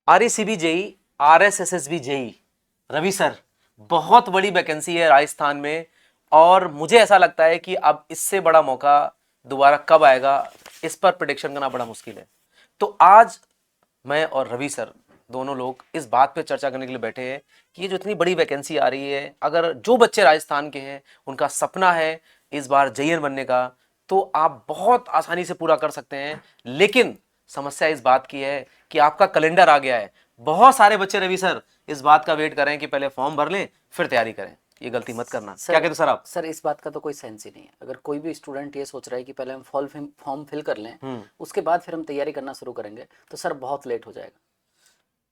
RECB JE, RSSSB JE, Ravi sir, बहुत बड़ी vacancy है राजस्थान में, और मुझे ऐसा लगता है कि अब इससे बड़ा मौका दोबारा कब आएगा, इस पर प्रिडिक्शन करना बड़ा मुश्किल है। तो आज मैं और रवि सर दोनों लोग इस बात पे चर्चा करने के लिए बैठे हैं कि ये जो इतनी बड़ी वैकेंसी आ रही है, अगर जो बच्चे राजस्थान के हैं उनका सपना है इस बार जेईएन बनने का, तो आप बहुत आसानी से पूरा कर सकते हैं। लेकिन समस्या इस बात की है कि आपका कैलेंडर आ गया है, बहुत सारे बच्चे रवि सर इस बात का वेट करें कि पहले फॉर्म भर लें फिर तैयारी करें। ये गलती मत करना। क्या कहते हो सर आप? सर इस बात का तो कोई सेंस ही नहीं है। अगर कोई भी स्टूडेंट ये सोच रहा है कि पहले हम फॉर्म फिल कर लें, उसके बाद फिर हम तैयारी करना शुरू करेंगे, तो सर बहुत लेट हो जाएगा।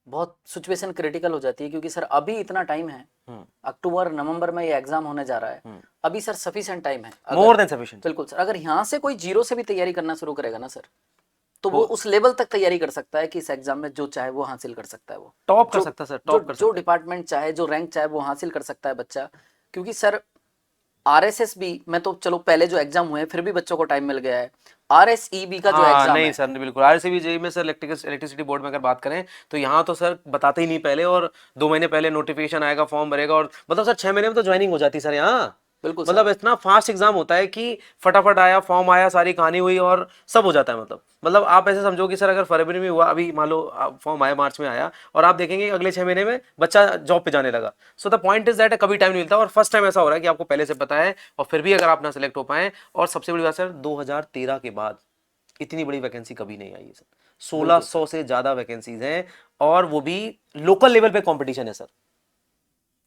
बहुत सिचुएशन क्रिटिकल हो जाती है, क्योंकि सर अभी इतना टाइम है, अक्टूबर नवंबर में ये एग्जाम होने जा रहा है, अभी सर सफिशिएंट टाइम है। More than sufficient. बिल्कुल सर, अगर यहाँ से कोई जीरो से भी तैयारी करना शुरू करेगा ना सर, तो वो वो उस लेवल तक तैयारी कर सकता है कि इस एग्जाम में जो चाहे वो हासिल कर सकता है। वो टॉप कर जो सकता है सर, जो टॉप कर जो सकता है। डिपार्टमेंट चाहे, जो रैंक चाहे, वो हासिल कर सकता है बच्चा। क्योंकि सर RSSB में तो चलो पहले जो एग्जाम हुए हैं फिर भी बच्चों को टाइम मिल गया है। RSEB का जो हाँ एग्जाम नहीं है, सर, नहीं बिल्कुल। RCB जेई में सर इलेक्ट्रिसिटी बोर्ड में अगर बात करें तो यहाँ तो सर बताते ही नहीं पहले, और 2 महीने पहले नोटिफिकेशन आएगा, फॉर्म भरेगा, और मतलब सर 6 महीने में तो ज्वाइनिंग हो जाती है सर यहाँ। बिल्कुल सर। मतलब इतना फास्ट एग्जाम होता है कि फटाफट आया, फॉर्म आया, सारी कहानी हुई और सब हो जाता है। मतलब आप ऐसे समझो कि सर अगर फरवरी में हुआ, अभी मान लो फॉर्म आया मार्च में आया, और आप देखेंगे कि अगले 6 महीने में बच्चा जॉब पे जाने लगा। So the point is that कभी टाइम नहीं मिलता, और फर्स्ट टाइम ऐसा हो रहा है कि आपको पहले से पता है, और फिर भी अगर आप ना सेलेक्ट हो पाए। और सबसे बड़ी बात सर, 2013 के बाद इतनी बड़ी वैकेंसी कभी नहीं आई है सर। बिल्कुल सर। 1600 से ज्यादा वैकेंसीज हैं, और वो भी लोकल लेवल पे कंपटीशन है सर।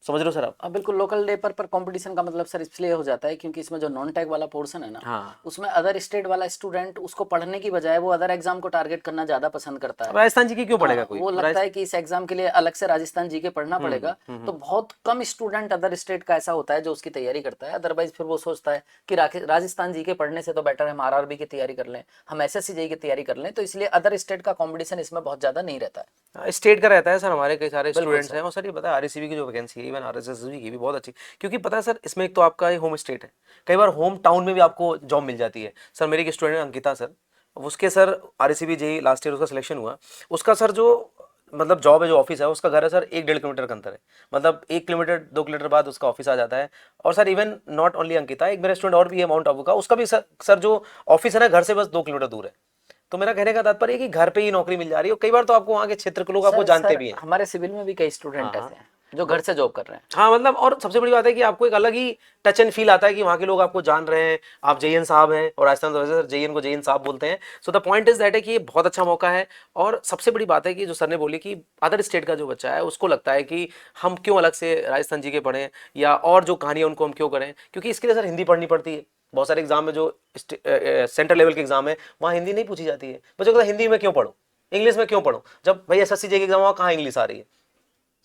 समझ रहे हो सर आप? अब बिल्कुल लोकल लेवल पर कंपटीशन का मतलब सर इसलिए हो जाता है क्योंकि इसमें जो नॉन टैग वाला पोर्शन है ना, हाँ। उसमें अदर स्टेट वाला स्टूडेंट उसको पढ़ने की बजाय वो अदर एग्जाम को टारगेट करना ज़्यादा पसंद करता अब है। राजस्थान जी की क्यों पढ़ेगा हाँ, कोई वो लगता है कि इस एग्जाम के लिए अलग से राजस्थान जीके पढ़ना पड़ेगा। तो बहुत कम स्टूडेंट अदर स्टेट का ऐसा होता है जो उसकी तैयारी करता है। अदरवाइज फिर वो सोचता है कि राजस्थान जीके पढ़ने से तो बेटर हम RRB की तैयारी कर लें, हम SSC जेई की तैयारी कर लें। तो इसलिए अदर स्टेट का कंपटीशन इसमें बहुत ज़्यादा नहीं रहता है। स्टेट का रहता है सर। हमारे कई सारे बिल्कुल स्टूडेंट्स सर। हैं, और सर ये पता है RCB की जो वैकेंसी है, इवन RSSB की भी बहुत अच्छी, क्योंकि पता है सर इसमें एक तो आपका होम स्टेट है, कई बार होम टाउन में भी आपको जॉब मिल जाती है। सर मेरी एक स्टूडेंट अंकिता सर, उसके sir RCB JE last year उसका सिलेक्शन हुआ, उसका सर जो मतलब जॉब है, जो ऑफिस है, उसका घर है सर 1-1.5 किलोमीटर का अंतर है। मतलब 1 किलोमीटर 2 किलोमीटर बाद उसका ऑफिस आ जाता है। और sir even not only Ankita, एक मेरा स्टूडेंट और भी है माउंट आबू का, उसका भी सर जो ऑफिस है ना, घर से बस 2 किलोमीटर दूर है। तो मेरा कहने का तात्पर्य है कि घर पे ही नौकरी मिल जा रही है, और कई बार तो आपको वहाँ के क्षेत्र के लोग आपको सर जानते सर भी हैं। हमारे सिविल में भी कई हाँ स्टूडेंट हाँ। ऐसे हैं जो घर ब- से जॉब कर रहे हैं। हाँ मतलब, और सबसे बड़ी बात है कि आपको एक अलग ही टच एंड फील आता है कि वहाँ के लोग आपको जान रहे हैं, आप जेईएन साहब हैं, और राजस्थान तो वैसे जेईएन को जेईएन साहब बोलते हैं। So the point is that है कि ये बहुत अच्छा मौका है। और सबसे बड़ी बात है कि जो सर ने बोली कि अदर स्टेट का जो बच्चा है उसको लगता है कि हम क्यों अलग से राजस्थान जी के पढ़ें, या और जो कहानी है उनको हम क्यों करें, क्योंकि इसके लिए सर हिंदी पढ़नी पड़ती है। बहुत सारे एग्जाम में जो सेंट्रल लेवल के एग्जाम है, वहाँ हिंदी नहीं पूछी जाती है। बच्चों को हिंदी में क्यों पढ़ो, इंग्लिश में क्यों पढ़ो, जब भाई SSC जे के एग्जाम, वहाँ कहाँ इंग्लिश आ रही है।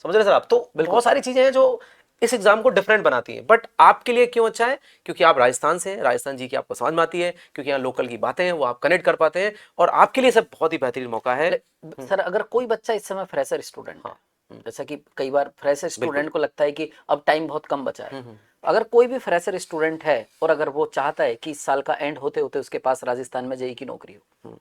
समझ रहे सर आप? तो बिल्कुल बहुत सर। सारी चीजें हैं जो इस एग्जाम को डिफरेंट बनाती हैं। बट आपके लिए क्यों अच्छा है? क्योंकि आप राजस्थान से हैं, राजस्थान जी की आपको समझ में आती है, क्योंकि यहाँ लोकल की बातें हैं वो आप कनेक्ट कर पाते हैं, और आपके लिए सब बहुत ही बेहतरीन मौका है। सर अगर कोई बच्चा इस समय फ्रेशर स्टूडेंट है, हाँ। जैसा कि कई बार फ्रेशर बिल्कुल। स्टूडेंट को लगता है कि अब टाइम बहुत कम बचा है, अगर कोई भी फ्रेशर स्टूडेंट है और अगर वो चाहता है कि इस साल का एंड होते होते उसके पास राजस्थान में जेई की नौकरी हो, तो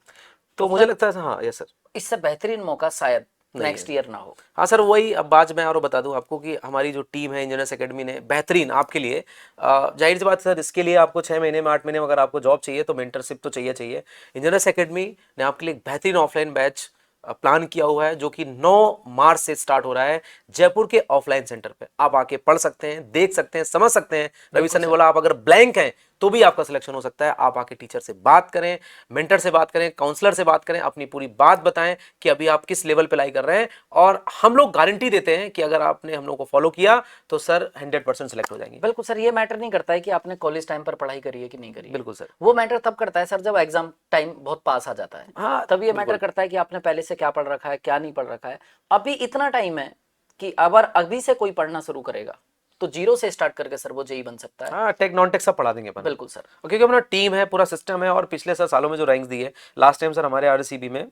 तो मुझे सर लगता है हाँ, यस सर। इससे बेहतरीन मौका शायद नहीं है। नेक्स्ट ईयर ना हो। हाँ सर, वही अब बात मैं और बता दूं आपको कि हमारी जो टीम है इंजीनियर्स एकेडमी ने बेहतरीन आपके लिए, जाहिर सी बात है सर, इसके लिए आपको 6 महीने में 8 महीने में अगर आपको जॉब चाहिए तो मेंटरशिप तो चाहिए चाहिए। इंजीनियर्स एकेडमी ने आपके लिए एक बेहतरीन ऑफलाइन बैच प्लान किया हुआ है, जो कि 9 मार्च से स्टार्ट हो रहा है जयपुर के ऑफलाइन सेंटर पे। आप आके पढ़ सकते हैं, देख सकते हैं, समझ सकते हैं। रवि सर बिल्कुल ने सर। बोला आप अगर ब्लैंक हैं तो भी आपका सिलेक्शन हो सकता है। आप आके टीचर से बात करें, मेंटर से बात करें, काउंसलर से बात करें, अपनी पूरी बात बताएं कि अभी आप किस लेवल पे लाई कर रहे हैं, और हम लोग गारंटी देते हैं कि अगर आपने हम लोग को फॉलो किया तो सर 100% सेलेक्ट हो जाएंगे। बिल्कुल सर, ये मैटर नहीं करता है कि आपने कॉलेज टाइम पर पढ़ाई करी है कि नहीं करी है। बिल्कुल सर। वो मैटर तब करता है सर जब एग्जाम टाइम बहुत पास आ जाता है। हाँ तब ये मैटर बिल्कुल। करता है कि आपने पहले से क्या पढ़ रखा है, क्या नहीं पढ़ रखा है। अभी इतना टाइम है कि अगर अभी से कोई पढ़ना शुरू करेगा तो जीरो से स्टार्ट करके सर वो जेई बन सकता है। हाँ, टेक नॉन टेक सब पढ़ा देंगे अपन। बिल्कुल सर। और क्योंकि अपना टीम है, पूरा सिस्टम है, और पिछले सर सालों में जो रैंक्स दी है, लास्ट टाइम सर हमारे RCB में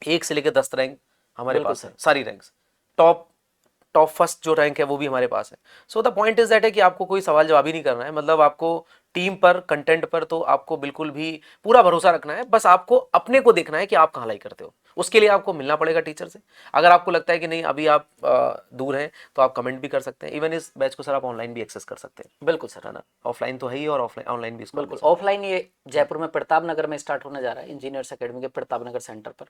1 से लेकर 10 रैंक हमारे बिल्कुल पास है, सर। सारी रैंक्स। टॉप टॉप फर्स्ट जो रैंक है वो भी हमारे पास है। So the point is that है कि आपको कोई सवाल जवाब ही नहीं करना है, मतलब आपको टीम पर, कंटेंट पर तो आपको बिल्कुल भी पूरा भरोसा रखना है। बस आपको अपने को देखना है कि आप कहाँ लाई करते हो, उसके लिए आपको मिलना पड़ेगा टीचर से। अगर आपको लगता है कि नहीं अभी आप दूर हैं तो आप कमेंट भी कर सकते हैं। इवन इस बैच को सर आप ऑनलाइन भी एक्सेस कर सकते हैं, बिल्कुल सर। है ना। ऑफलाइन तो है ही और ऑफलाइन ऑनलाइन भी इसको बिल्कुल ऑफलाइन ये जयपुर में प्रताप नगर में स्टार्ट होने जा रहा है, इंजीनियर्स एकेडमी के प्रताप नगर सेंटर पर।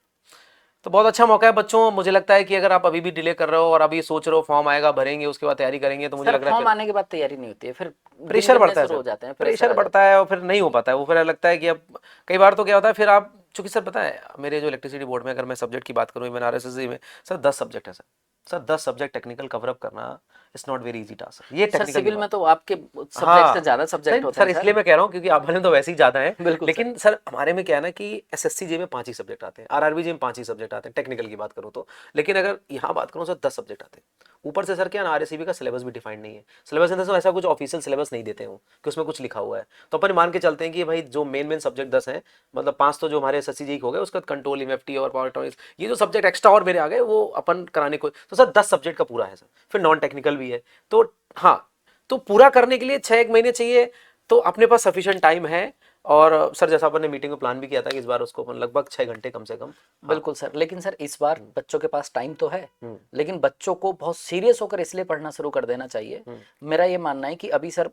तो बहुत अच्छा मौका है बच्चों। मुझे लगता है कि अगर आप अभी भी डिले कर रहे हो और अभी सोच रहे हो फॉर्म आएगा भरेंगे उसके बाद तैयारी करेंगे, तो मुझे सर लग रहा है फॉर्म फिर आने के बाद तैयारी नहीं होती है, फिर दिन प्रेशर गिनने बढ़ता है शुरू सर, हो जाते हैं, प्रेशर आ जाता बढ़ता है और फिर नहीं हो पाता है वो। फिर लगता है कि अब कई बार तो क्या होता है फिर आप, चूंकि सर पता है मेरे जो इलेक्ट्रिसिटी बोर्ड में अगर मैं सब्जेक्ट की बात करूँ, इवन आरएसएससी में सर 10 सब्जेक्ट है sir. Sir 10 subject technical cover up करना it's not very easy task, ये है। सर टेक्निकल की सिविल में बात। तो आपके सब्जेक्ट से हाँ ज्यादा सब्जेक्ट नहीं होते सर, हैं इसलिए सर। मैं कह रहा हूँ क्योंकि आप भले तो वैसे ही ज्यादा हैं, बिल्कुल सर। लेकिन सर हमारे में क्या है ना कि एसएससी जे में 5 ही सब्जेक्ट आते हैं, आरआरबी जे में 5 ही सब्जेक्ट आते हैं टेक्निकल की बात करूँ तो। लेकिन अगर यहाँ बात करूँ सर 10 सब्जेक्ट आते हैं। ऊपर से सर क्या ना आरएससीबी का सिलेबस भी डिफाइंड नहीं है। सिलेबस इन ऐसा कुछ ऑफिशियल सिलेबस नहीं देते हो कि उसमें कुछ लिखा हुआ है। तो अपन मान के चलते हैं कि भाई जो मेन सब्जेक्ट 10 हैं, मतलब 5 तो जो हमारे एसएससी जी हो गए, उसका कंट्रोल एमएफटी और पावर इलेक्ट्रॉनिक्स, ये जो सब्जेक्ट एक्स्ट्रा और मेरे आ गए वो अपन कराने को, तो सर 10 सब्जेक्ट का पूरा है सर। फिर नॉन टेक्निकल भी है। तो हाँ, तो पूरा करने के लिए 6-1 महीने चाहिए, तो अपने पास सफिशिएंट टाइम है। और सर जैसा अपन ने मीटिंग में प्लान भी किया था कि इस बार उसको अपन लगभग 6 घंटे कम से कम। बिल्कुल सर, लेकिन सर इस बार बच्चों के पास टाइम तो है, लेकिन बच्चों को बहुत सीरियस होकर इसलिए पढ़ना शुरू कर देना चाहिए। मेरा ये मानना है कि अभी सर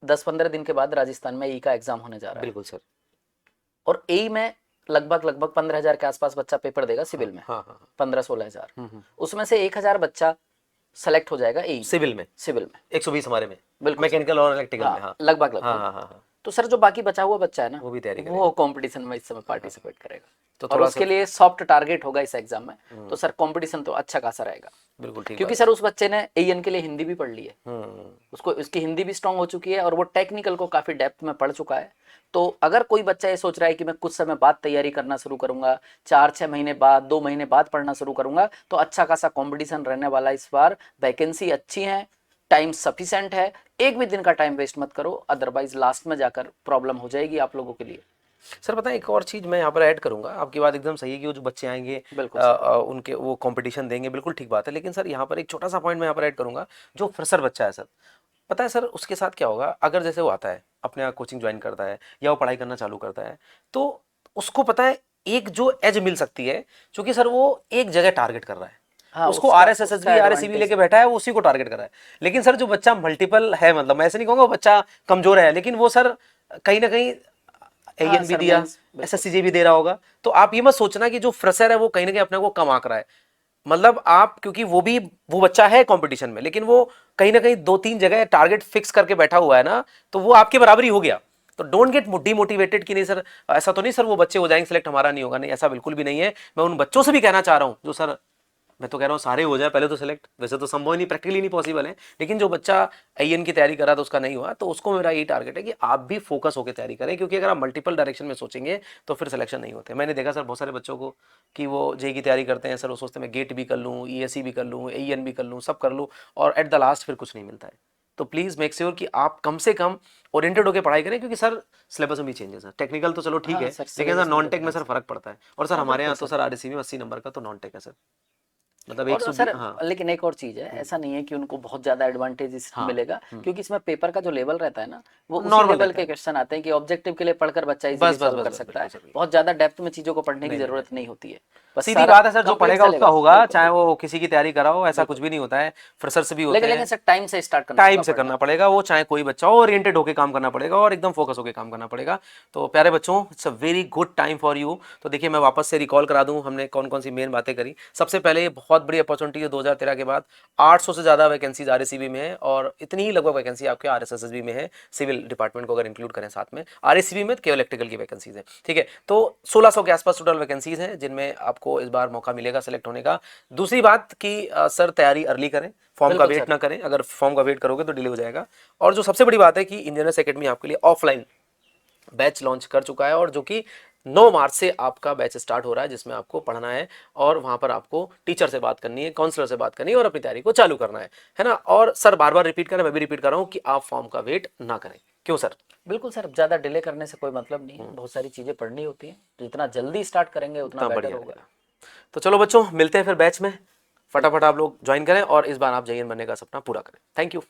10-15 दिन के बाद राजस्थान में ई का एग्जाम होने जा रहा है। बिल्कुल सर। और ई में लगभग 15,000 के आसपास बच्चा पेपर देगा सिविल में। हाँ हाँ 15-16,000, उसमें से 1,000 बच्चा सेलेक्ट हो जाएगा ई सिविल में। सिविल में 120 हमारे में, बिल्कुल मैकेनिकल और इलेक्ट्रिकल में। हाँ, हाँ लगभग हाँ हाँ हाँ। तो सर जो बाकी बचा हुआ बच्चा है ना, वो भी तैयारी वो कंपटीशन में इस समय पार्टिसिपेट करेगा। तो और थोड़ा उसके लिए सॉफ्ट टारगेट होगा इस एग्जाम में, तो सर कंपटीशन तो अच्छा खासा रहेगा। बिल्कुल ठीक क्योंकि बात सर उस बच्चे ने एएन के लिए हिंदी भी पढ़ ली है, है। उसको उसकी हिंदी भी स्ट्रांग हो चुकी है और वो टेक्निकल को काफी डेप्थ में पढ़ चुका है। तो अगर कोई बच्चा ये सोच रहा है कि मैं कुछ समय बाद तैयारी करना शुरू करूंगा, 4-6 महीने बाद, 2 महीने बाद पढ़ना शुरू करूंगा, तो अच्छा खासा कंपटीशन रहने वाला इस बार। वैकेंसी अच्छी है, टाइम सफिशिएंट है, एक भी दिन का टाइम वेस्ट मत करो, अदरवाइज लास्ट में जाकर प्रॉब्लम हो जाएगी आप लोगों के लिए। सर पता है एक और चीज़ मैं यहाँ पर ऐड करूंगा, आपकी बात एकदम सही है कि वो जो बच्चे आएंगे बिल्कुल उनके वो कंपटीशन देंगे, बिल्कुल ठीक बात है। लेकिन सर यहाँ पर एक छोटा सा पॉइंट मैं यहाँ पर ऐड करूंगा, जो फ्रेशर बच्चा है सर, पता है सर उसके साथ क्या होगा। अगर जैसे वो आता है अपने यहाँ कोचिंग ज्वाइन करता है या वो पढ़ाई करना चालू करता है, तो उसको पता है एक जो एज मिल सकती है, क्योंकि सर वो एक जगह टारगेट कर रहा है। हाँ, उसको उसका आरएसएसबी आरएससीबी लेके बैठा है, वो उसी को टारगेट कर रहा है। लेकिन सर जो बच्चा मल्टीपल है, मतलब मैं ऐसे नहीं कहूंगा वो बच्चा कमजोर है, लेकिन वो सर कहीं ना कहीं एएन भी दिया, एसएससीजे भी दे रहा होगा। तो आप ये मत सोचना कि जो फ्रेशर है वो कहीं ना कहीं अपने को कम आंक रहा है। मतलब आप, क्योंकि वो बच्चा है कंपटीशन में, लेकिन वो कहीं ना कहीं 2-3 जगह टारगेट फिक्स करके बैठा हुआ है ना, तो वो आपके बराबर ही हो गया। तो डोंट गेट डिमोटिवेटेड कि नहीं सर ऐसा तो नहीं सर वो बच्चे हो जाएंगे सिलेक्ट, हमारा नहीं होगा। नहीं, ऐसा बिल्कुल भी नहीं है। मैं उन बच्चों से भी कहना चाह रहा हूं जो सर, मैं तो कह रहा हूँ सारे हो जाए पहले तो सिलेक्ट, वैसे तो संभव नहीं, प्रैक्टिकली नहीं पॉसिबल है। लेकिन जो बच्चा आईएन की तैयारी करा तो उसका नहीं हुआ, तो उसको मेरा यही टारगेट है कि आप भी फोकस होकर तैयारी करें, क्योंकि अगर आप मल्टीपल डायरेक्शन में सोचेंगे तो फिर सिलेक्शन नहीं होते। मैंने देखा सर बहुत सारे बच्चों को कि वो जेई की तैयारी करते हैं सर, वो सोचते हैं मैं गेट भी कर लूँ, ईएससी भी कर लूँ, एईएन भी कर लूँ, सब कर लूँ, और एट द लास्ट फिर कुछ नहीं मिलता है। तो प्लीज़ मेक श्योर कि आप कम से कम ओरिएंटेड होकर पढ़ाई करें, क्योंकि सर सिलेबस में भी चेंज है सर। टेक्निकल तो चलो ठीक है, लेकिन सर नॉन टेक में सर फर्क पड़ता है। और सर हमारे यहाँ तो सर आरएससी में 80 नंबर का तो नॉन टेक है सर, मतलब और सर हाँ लेकिन एक और चीज है, ऐसा नहीं है कि उनको बहुत ज्यादा एडवांटेज मिलेगा, क्योंकि इसमें पेपर का जो लेवल रहता है ना, वो उसी नॉर्मल लेवल के क्वेश्चन आते हैं कि ऑब्जेक्टिव के लिए पढ़कर बच्चा इजीली बस बस सॉल्व बस कर बस सकता है। बिल्कुल सर। बहुत ज्यादा डेप्थ में चीजों को पढ़ने की जरूरत नहीं होती है, बस सीधी सारा बात है सर, जो कंप्लीट पढ़ेगा उसका सिलेबस। होगा, बिल्कुल चाहे बिल्कुल वो किसी की तैयारी करा हो, ऐसा कुछ भी नहीं होता है। फ्रेशर्स भी होते लेकिन हैं, सर टाइम से स्टार्ट करना टाइम होगा से पढ़ना। करना पड़ेगा वो, चाहे कोई बच्चा हो, ओरिएंटेड होकर काम करना पड़ेगा और एकदम फोकस होकर काम करना पड़ेगा। तो प्यारे बच्चों, it's a very good time for you. तो देखिए मैं वापस से रिकॉल करा दूं हमने कौन कौन सी मेन बातें करी। सबसे पहले ये बहुत बड़ी अपॉर्चुनिटी है 2013 के बाद 800 से ज्यादा वैकेंसीज आरएससीबी में है, और इतनी ही लगभग वैकेंसी आपके आरएसएसबी में है, सिविल डिपार्टमेंट को अगर इंक्लूड करें साथ में। आरएससीबी में केवल इलेक्ट्रिकल की वैकेंसीज है, ठीक है। तो 1600 के आसपास टोटल वैकेंसीज हैं जिनमें आपको इस बार मौका मिलेगा सेलेक्ट होने का। दूसरी बात कि सर तैयारी अर्ली करें, फॉर्म का वेट ना करें। अगर फॉर्म का वेट करोगे तो डिले हो जाएगा। और जो सबसे बड़ी बात है कि इंजीनियर्स एकेडमी आपके लिए ऑफलाइन बैच लॉन्च कर चुका है, और जो कि 9 मार्च से आपका बैच स्टार्ट हो रहा है, जिसमें आपको पढ़ना है और वहां पर आपको टीचर से बात करनी है, काउंसलर से बात करनी है और अपनी तैयारी को चालू करना है ना। और सर बार बार रिपीट करें, मैं भी रिपीट कर रहा हूं कि आप फॉर्म का वेट ना करें। क्यों सर? बिल्कुल सर, ज्यादा डिले करने से कोई मतलब नहीं है, बहुत सारी चीजें पढ़नी होती हैं, जितना जल्दी स्टार्ट करेंगे उतना बेटर होगा। तो चलो बच्चों, मिलते हैं फिर बैच में। फटाफट आप लोग ज्वाइन करें और इस बार आप जेईएन बनने का सपना पूरा करें। Thank you.